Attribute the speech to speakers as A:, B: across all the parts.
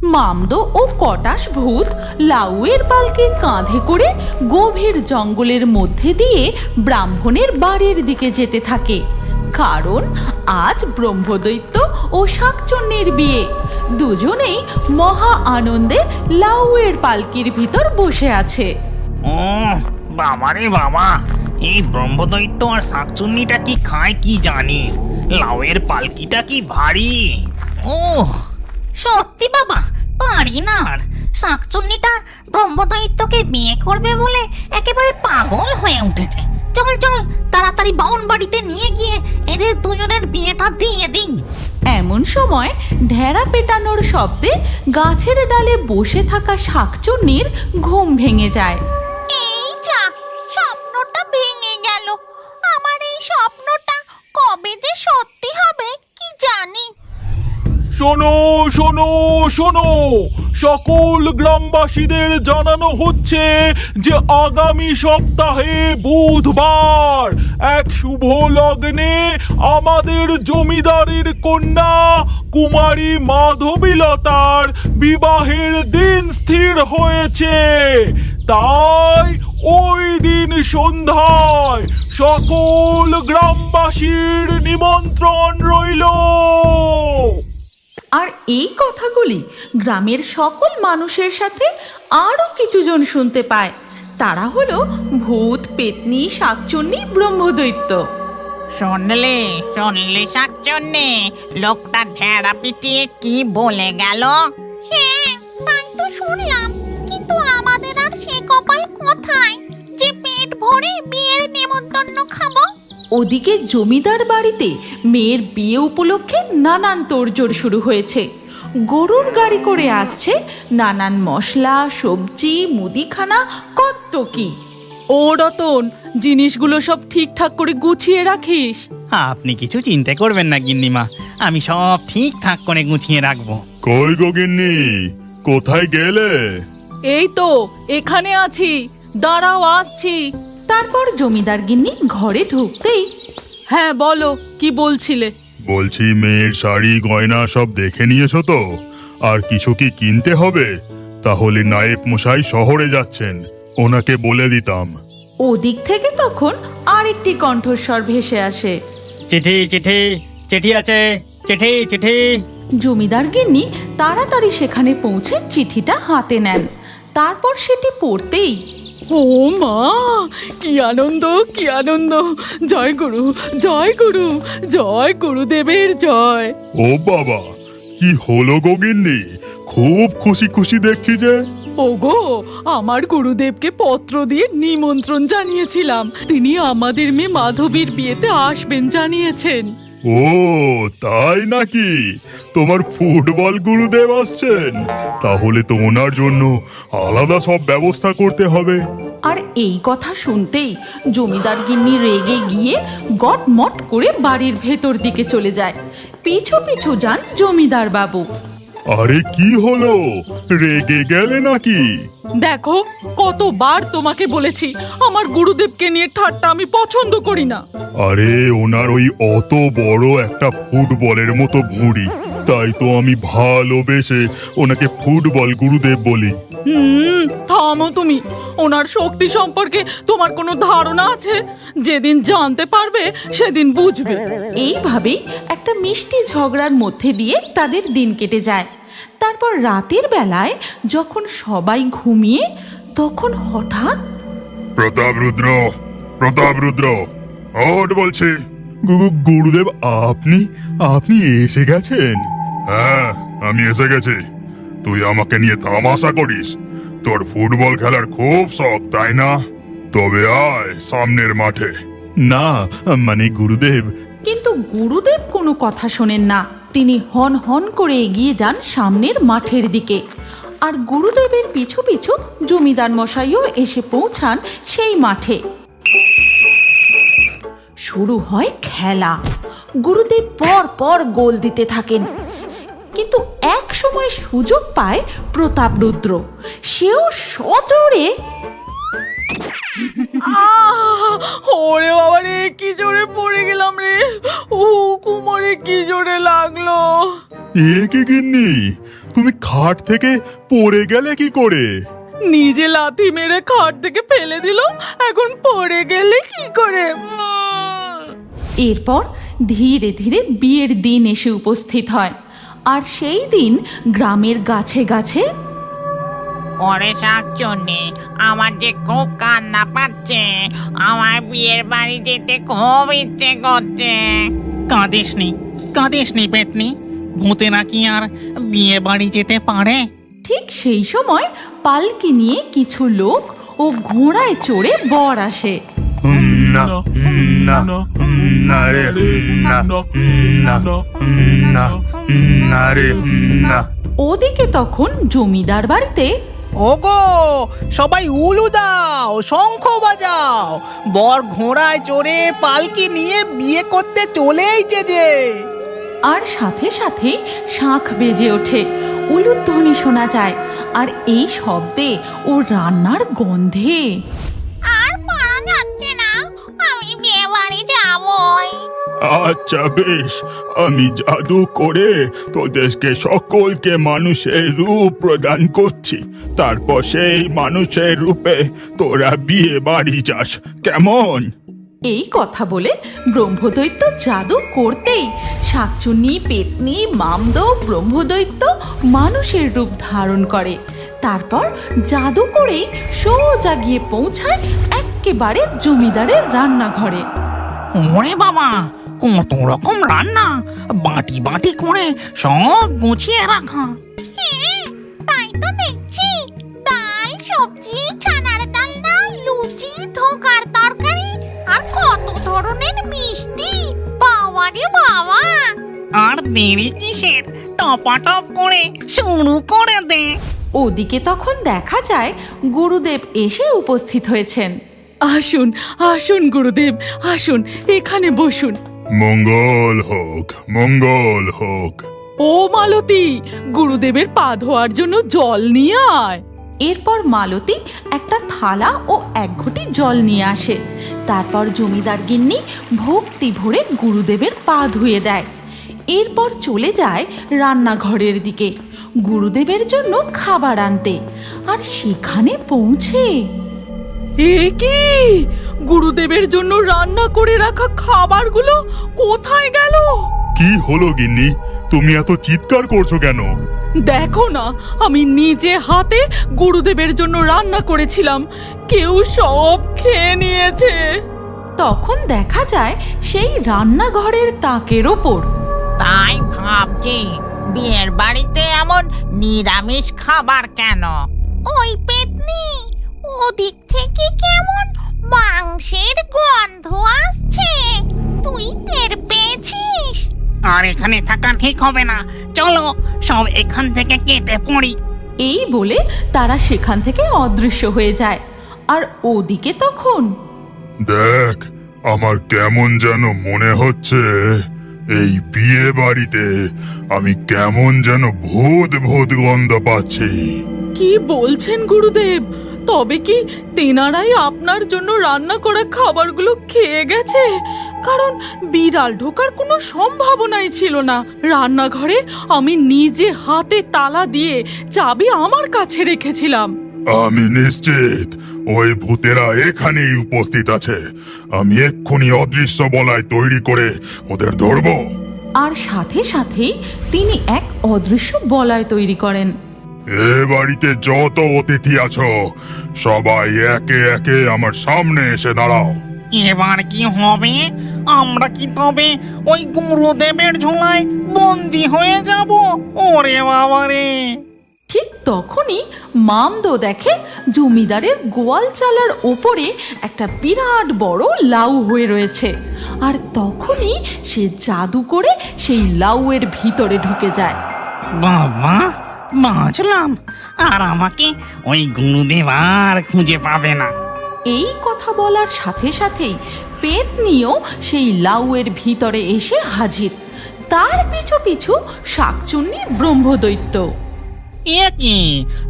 A: মামদো ও কটাস ভূত লাউয়ের পালকে কাঁধে করে গভীর জঙ্গলের মধ্যে দিয়ে ব্রাহ্মণের বাড়ির দিকে যেতে থাকে, কারণ আজ ব্রহ্মদৈত্য ও শাকচুন্নির বিয়ে। দুজনেই মহা আনন্দে লাউয়ের পালকির ভিতর বসে আছে।
B: ও বাবা রে বাবা, এই ব্রহ্মদৈত্য আর শাকচুন্নিটা কি খায় কি জানি, লাউয়ের পালকিটা কি ভারী। ও
C: সত্যি বাবা, পারি না আর। শাকচুন্নিটা ব্রহ্মদৈত্যকে বিয়ে করবে বলে একেবারে পাগল হয়ে উঠেছে। চল চল, তাড়াতাড়ি বাউন বাড়িতে নিয়ে গিয়ে এদের দুজনের বিয়েটা দিয়ে দিন।
A: এমন সময় ঢেড়া পেটানোর শব্দে গাছের ডালে বসে থাকা শাকচুন্নির ঘুম ভেঙে যায়।
C: এই যা, স্বপ্নটা ভেঙে গেল। আমার এই স্বপ্নটা কবে যে সত্যি হবে কি জানি।
D: শোনো শোনো শোনো, সকল গ্রামবাসীদের জানানো হচ্ছে যে আগামী সপ্তাহে বুধবার এক শুভ লগ্নে আমাদের জমিদারের কন্যা কুমারী মাধবীলতার বিবাহের দিন স্থির হয়েছে। তাই ওই দিন সন্ধ্যায় সকল গ্রামবাসীর নিমন্ত্রণ রইল।
A: আর এই কথাগুলি গ্রামের সকল মানুষের সাথে আরও কিছুজন শুনতে পায়। তারা হলো ভূত, পেতনি, শাকচুন্নি, ব্রহ্মদৈত্য।
C: শুনলে শুনলে শাকচুন্নি, লোকটা ঢেড়া পিটিয়ে কি বলে গেল? হ্যাঁ, তাই তো শুনলাম, কিন্তু আমাদের আর সে কপাল কোথায় যে পেট ভরে বিয়ের নেমন্তন্ন খাবো।
A: ওদিকে জমিদার বাড়িতে মেয়ের বিয়ে উপলক্ষে নানান তোড়জোড় শুরু হয়েছে। গরুর গাড়ি করে আসছে নানান মশলা, সবজি, মুদিখানা, কত কি। ও রতন, জিনিসগুলো সব ঠিকঠাক করে গুছিয়ে রাখিস।
B: আপনি কিছু চিন্তা করবেন না গিন্নিমা, আমি সব ঠিকঠাক করে গুছিয়ে রাখবো।
D: কই গো গিন্নি, কোথায় গেলে?
A: এই তো এখানে আছি, দাঁড়াও আসছি। তারপর জমিদার গিন্নি ঘরে ঢুকতেই, হ্যাঁ বলো, কি বলছিলে?
D: বলছি মেয়ের শাড়ি গয়না সব দেখে নিয়েছো তো? আর কিছু কি কিনতে হবে? তাহলে নায়েব মশাই শহরে যাচ্ছেন, ওনাকে বলে দিতাম।
A: ওদিক থেকে তখন আরেকটি কণ্ঠস্বর ভেসে আসে।
B: চিঠি চিঠি চিঠি আছে, চিঠি চিঠি।
A: জমিদার গিন্নি তাড়াতাড়ি সেখানে পৌঁছে চিঠিটা হাতে নেন। তারপর সেটি পড়তেই, ও মা, কি আনন্দ, কি আনন্দ! জয় গুরু, জয় গুরু, জয় গুরুদেবের জয়।
D: ও বাবা, কি হলো গো গিন্নি? খুব খুশি খুশি দেখছি যে।
A: ওগো, আমার গুরুদেবকে পত্র দিয়ে নিমন্ত্রণ জানিয়েছিলাম, তিনি আমাদের মেয়ে মাধবীর বিয়েতে আসবেন জানিয়েছেন।
D: ও তাই নাকি? তোমার ফুটবল গুরুদেব আসছেন? তাহলে তো ওনার জন্য আলাদা সব ব্যবস্থা করতে হবে।
A: আর এই কথা শুনতেই জমিদার গিন্নি রেগে গিয়ে গটমট করে বাড়ির ভেতর দিকে চলে যায়। পিছু পিছু যান জমিদার বাবু।
D: আরে কি হলো, রেগে গেলে নাকি?
A: দেখো, কতবার তোমাকে বলেছি আমার গুরুদেবকে নিয়ে ঠাট্টা আমি পছন্দ করি না।
D: আরে ওনার ওই অত বড় একটা ফুটবলের মতো ভুঁড়ি, তাই তো আমি ভালোবেসে ওনাকে ফুটবল গুরুদেব বলি।
A: থামো তুমি। ওনার শক্তি সম্পর্কে তোমার কোনো ধারণা আছে? যেদিন জানতে পারবে সেদিন বুঝবে। এইভাবেই একটা মিষ্টি ঝগড়ার মধ্যে দিয়ে তাদের দিন কেটে যায়। তারপর রাতের বেলায় যখন সবাই ঘুমিয়ে, তখন হঠাৎ,
D: প্রতাপ রুদ্র, প্রতাপ রুদ্র, ওঠ বলছি। গুরুদেব, আপনি আপনি এসে গেছেন? হ্যাঁ, আমি এসে গেছি। তুই আমাকে নিয়ে তামাশা করিস? তোর ফুটবল খেলার খুব শখ, তাই না? তবে আয় সামনের মাঠে। না মানে গুরুদেব।
A: কিন্তু গুরুদেব কোনো কথা শোনেন না। তিনি হন হন করে এগিয়ে যান সামনের মাঠের দিকে। আর গুরুদেবের পিছু পিছু জমিদার মশাইও এসে পৌঁছান সেই মাঠে। শুরু হয় খেলা। গুরুদেব পর পর গোল দিতে থাকেন। কিন্তু এক সময় সুযোগ পায় প্রতাপ রুদ্র। সেও সজোরে, ওরে বাবা রে, কি জোরে পড়ে গেলাম রে! ও কুমারে, কি জোরে লাগলো!
D: এ কি গিন্নি, তুমি খাট থেকে পড়ে গেলে কি করে?
A: নিজে লাথি মেরে খাট থেকে ফেলে দিল, এখন পড়ে গেলে কি করে? এরপর ধীরে ধীরে বিয়ের দিন এসে উপস্থিত হয়। আর সেই দিন গ্রামের গাছে গাছে
C: ওরে শাকচুন্নি, আমার যে খুব কান্না পাচ্ছে, আমার বিয়ের বাড়ি যেতে খুব ইচ্ছে করছে।
B: কাঁদিস নি পেতনি, ভূতেরা কি আর বিয়ে বাড়ি যেতে পারে?
A: ঠিক সেই সময় পালকি নিয়ে কিছু লোক ও ঘোড়ায় চড়ে বর আসে।
D: না না না রে না না না না রে না।
A: ওদিকে তখন জমিদার বাড়িতে
E: ওগো, সবাই উলু দাও, শঙ্খ বাজাও, বর ঘোড়ায় চড়ে পালকি নিয়ে বিয়ে করতে চলেইছে যে।
A: আর সাথে সাথে শাঁখ বেজে ওঠে, উলুধ্বনি শোনা যায়, আর এই শব্দে ও রান্নার গন্ধে
C: আর পারা যাচ্ছে না, আমি বিয়ে বাড়ি যাবই।
D: আচ্ছা বেশ, আমি জাদু করে তোদেরকে সকলকে মানুষের রূপ প্রদান করছি। তারপর সেই মানুষের রূপে তোরা বিয়ে বাড়ি যাস, কেমন?
A: এই কথা বলে ব্রহ্মদৈত্য জাদু করতেই শাকচুন্নি, পেতনি, মামদ ব্রহ্মদৈত্য মানুষের রূপ ধারণ করে। তারপর জাদু করেই সোজা গিয়ে পৌঁছায় একেবারে জমিদারের রান্নাঘরে।
B: ওরে বাবা, কত রকম রান্না, বাটি বাটি করে সব গুছিয়ে রাখা।
C: তাই তো দেখছি, ডাল, সবজি, ছানার ডালনা, লুচি, ধোকার তরকারি, আর কত ধরনের মিষ্টি। বাবা রে বাবা!
B: আর দেরি কিসের, টপাটপ করে শুরু করে দে।
A: ওদিকে তখন দেখা যায় গুরুদেব এসে উপস্থিত হয়েছেন। আসুন আসুন গুরুদেব, আসুন, এখানে বসুন।
D: মঙ্গল হোক, মঙ্গল হোক।
A: ও মালতী, গুরুদেবের পা ধোয়ার জন্য জল নিয়ে আয়। এরপর মালতী একটা থালা ও এক ঘটি জল নিয়ে আসে। তারপর জমিদার গিন্নি ভক্তি ভরে গুরুদেবের পা ধুয়ে দেয়। এরপর চলে যায় রান্নাঘরের দিকে গুরুদেবের জন্য খাবার আনতে। আর সেখানে পৌঁছে এ কি, গুরুদেবের জন্য রান্না করে রাখা খাবারগুলো কোথায় গেল?
D: কি হলো গিন্নি, তুমি এত চিৎকার করছো কেন?
A: দেখো না, আমি নিজে হাতে গুরুদেবের জন্য রান্না করেছিলাম, কেউ সব খেয়ে নিয়েছে। তখন দেখা যায় সেই রান্নাঘরের তাকের ওপর
C: তাই ভাবছি, বিয়ের বাড়িতে এমন নিরামিষ খাবার কেন? ওই পেতনি, ওদিক থেকে কেমন মাংসের গন্ধ আসছে, তুই টের পেয়েছিস?
B: আর এখানে থাকা ঠিক হবে না, চলো সব এখান থেকে কেটে পড়ি।
A: এই বলে তারা সেখান থেকে অদৃশ্য হয়ে যায়। আর ওদিকে তখন
D: দেখ, আমার কেমন যেন মনে হচ্ছে এই বিয়ে বাড়িতে আমি কেমন যেন ভূত ভূত গন্ধ পাচ্ছি।
A: কি বলছেন গুরুদেব? তবে কি তেনারাই আপনার জন্য রান্না করা খাবারগুলো খেয়ে গেছে? কারণ বিড়াল ঢোকার কোনো সম্ভাবনাই ছিল না। রান্নাঘরে আমি নিজে হাতে তালা দিয়ে চাবি আমার কাছে রেখেছিলাম।
D: আমি নিশ্চিত ওই ভূতেরা এখানেই উপস্থিত আছে। আমি এক্ষুনি অদৃশ্য বলয় তৈরি করে ওদের ধরবো।
A: আর সাথে সাথেই তিনি এক অদৃশ্য বলয় তৈরি করেন।
D: এ বাড়িতে যত অতিথি আছো, সবাই একে একে আমার সামনে এসে দাঁড়াও।
B: এবার কি হবে? আমরা কি তবে ওই গুরুদেবের ঝোলায় বন্দি হয়ে যাব? ওরে বাবা রে!
A: ঠিক তখনই মামদো দেখে জমিদারের গোয়াল চালার ওপরে একটা বিরাট বড় লাউ হয়ে রয়েছে। আর তখনই সে জাদু করে সেই লাউয়ের ভিতরে ঢুকে যায়।
B: বাবা, বাঁচলাম, আর আমাকে ওই গুরুদেব আর খুঁজে পাবে না।
A: এই কথা বলার সাথে সাথেই পেতনিও সেই লাউয়ের ভিতরে এসে হাজির। তার পিছু পিছু শাকচুন্নি ব্রহ্মদৈত্য।
B: এ কি,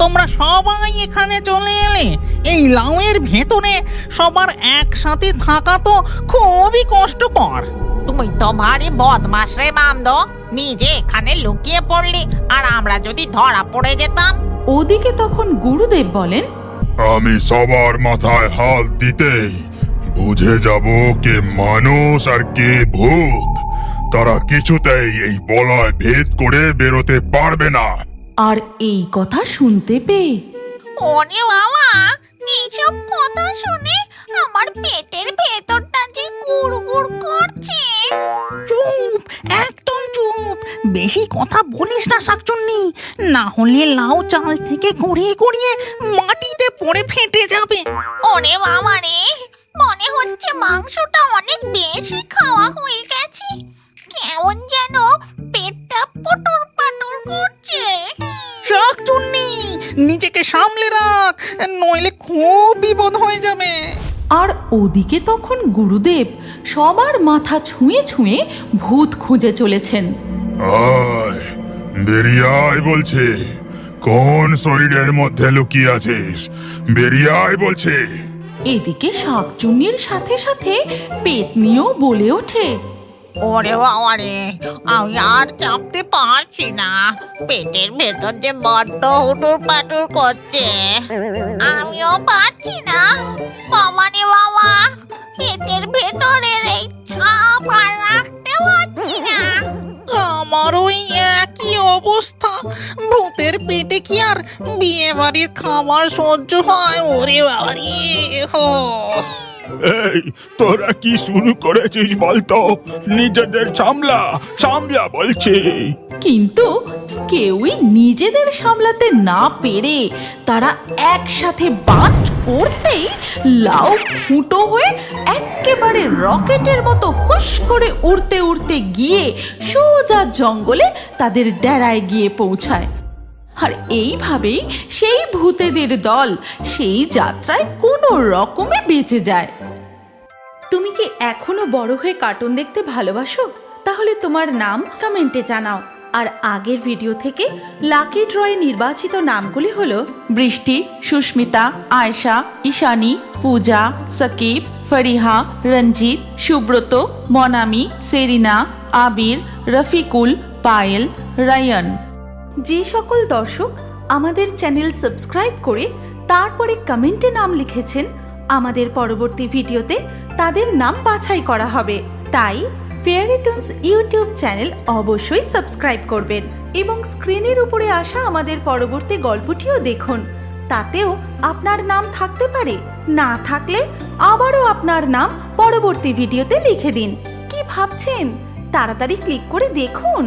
B: তোমরা সবাই এখানে চলে এলে? এই লাউয়ের ভেতরে সবার একসাথে থাকা তো খুবই কষ্টকর।
C: তুই তো ভারী বদমাস রে মামদো, নিজে এখানে লুকিয়ে পড়লি, আর আমরা যদি ধরা পড়ে যেতাম?
A: ওদিকে তখন গুরুদেব বলেন,
D: আমি সবার মাথায় হাত দিতেই বুঝে যাব কে মানুষ আর কে ভূত। তারা কিছুতেই এই বলয় ভেদ করে বেরোতে পারবে না।
A: আর এই কথা শুনতে পেয়ে
C: ওরে বাবা, এইসব কথা শুনে আমার পেটের ভেতরটা যে গুড়গুড় করছে।
E: চুপ, একদম চুপ, বেশি কথা বলিস না শাকচুন্নি, না হলে লাউ চাল থেকে গড়িয়ে গড়িয়ে মাটিতে পড়ে ফেটে যাবে।
C: ওরে বাবা রে, মনে হচ্ছে মাংসটা অনেক বেশি খাওয়া হয়ে গেছে। কেমন যেন পেটটা পটর পাটর করছে।
E: শাকচুন্নি, নিজেকে সামলে রাখ, নইলে খুব বিপদ হয়ে যাবে।
A: আর ওদিকে তখন গুরুদেব সবার মাথা ছুঁয়ে ছুঁয়ে ভূত খুঁজে চলেছেন।
D: আয়, বেরিয়ে আয় বলছে। কোন শরীরের মধ্যে লুকিয়ে আছিস? বেরিয়ে আয় বলছে।
A: এদিকে শাকচুন্নির সাথে সাথে পেতনিও বলে ওঠে,
C: ওরে বাবা রে, আমি আর চাপতে পারছি না, পেটের ভেতর যে বড্ড হুটুর পাটুর করছে। আমিও পারছি না, বাবা রে বাবা, পেটের ভেতরের এই চাপ আর রাখতে পারছি না।
E: আমার ওই একই অবস্থা। ভূতের পেটে কি আর বিয়ে বাড়ির খাবার সহ্য হয়? ওরে বাবারে,
D: এই, তোরা কি শুরু করেছিস বলতো? নিজেদের সামলা, সামলা বলছি।
A: কিন্তু কেউই নিজেদের সামলাতে না পেরে তারা একসাথে বাস্ট করতেই লাউ ফুটো হয়ে একেবারে রকেটের মতো হুশ করে উড়তে উড়তে গিয়ে সোজা জঙ্গলে তাদের ডেরায় গিয়ে পৌঁছায়। আর এইভাবেই সেই ভূতেদের দল সেই যাত্রায় কোনো রকমে বেঁচে যায়। তুমি কি এখনো বড় হয়ে কার্টুন দেখতে ভালোবাসো? তাহলে তোমার নাম কমেন্টে জানাও। আর আগের ভিডিও থেকে লাকি ড্রয়ে নির্বাচিত নামগুলি হলো বৃষ্টি, সুস্মিতা, আয়শা, ঈশানী, পূজা, সাকিব, ফরিহা, রঞ্জিত, সুব্রত, মনামি, সেরিনা, আবির, রফিকুল, পায়েল, রায়ান। যে সকল দর্শক আমাদের চ্যানেল সাবস্ক্রাইব করে তারপরে কমেন্টে নাম লিখেছেন, আমাদের পরবর্তী ভিডিওতে তাদের নাম বাছাই করা হবে। তাই ফেয়ারি টুনস ইউটিউব চ্যানেল অবশ্যই সাবস্ক্রাইব করবেন এবং স্ক্রিনের উপরে আসা আমাদের পরবর্তী গল্পটিও দেখুন। তাতেও আপনার নাম থাকতে পারে, না থাকলে আবারও আপনার নাম পরবর্তী ভিডিওতে লিখে দিন। কি ভাবছেন? তাড়াতাড়ি ক্লিক করে দেখুন।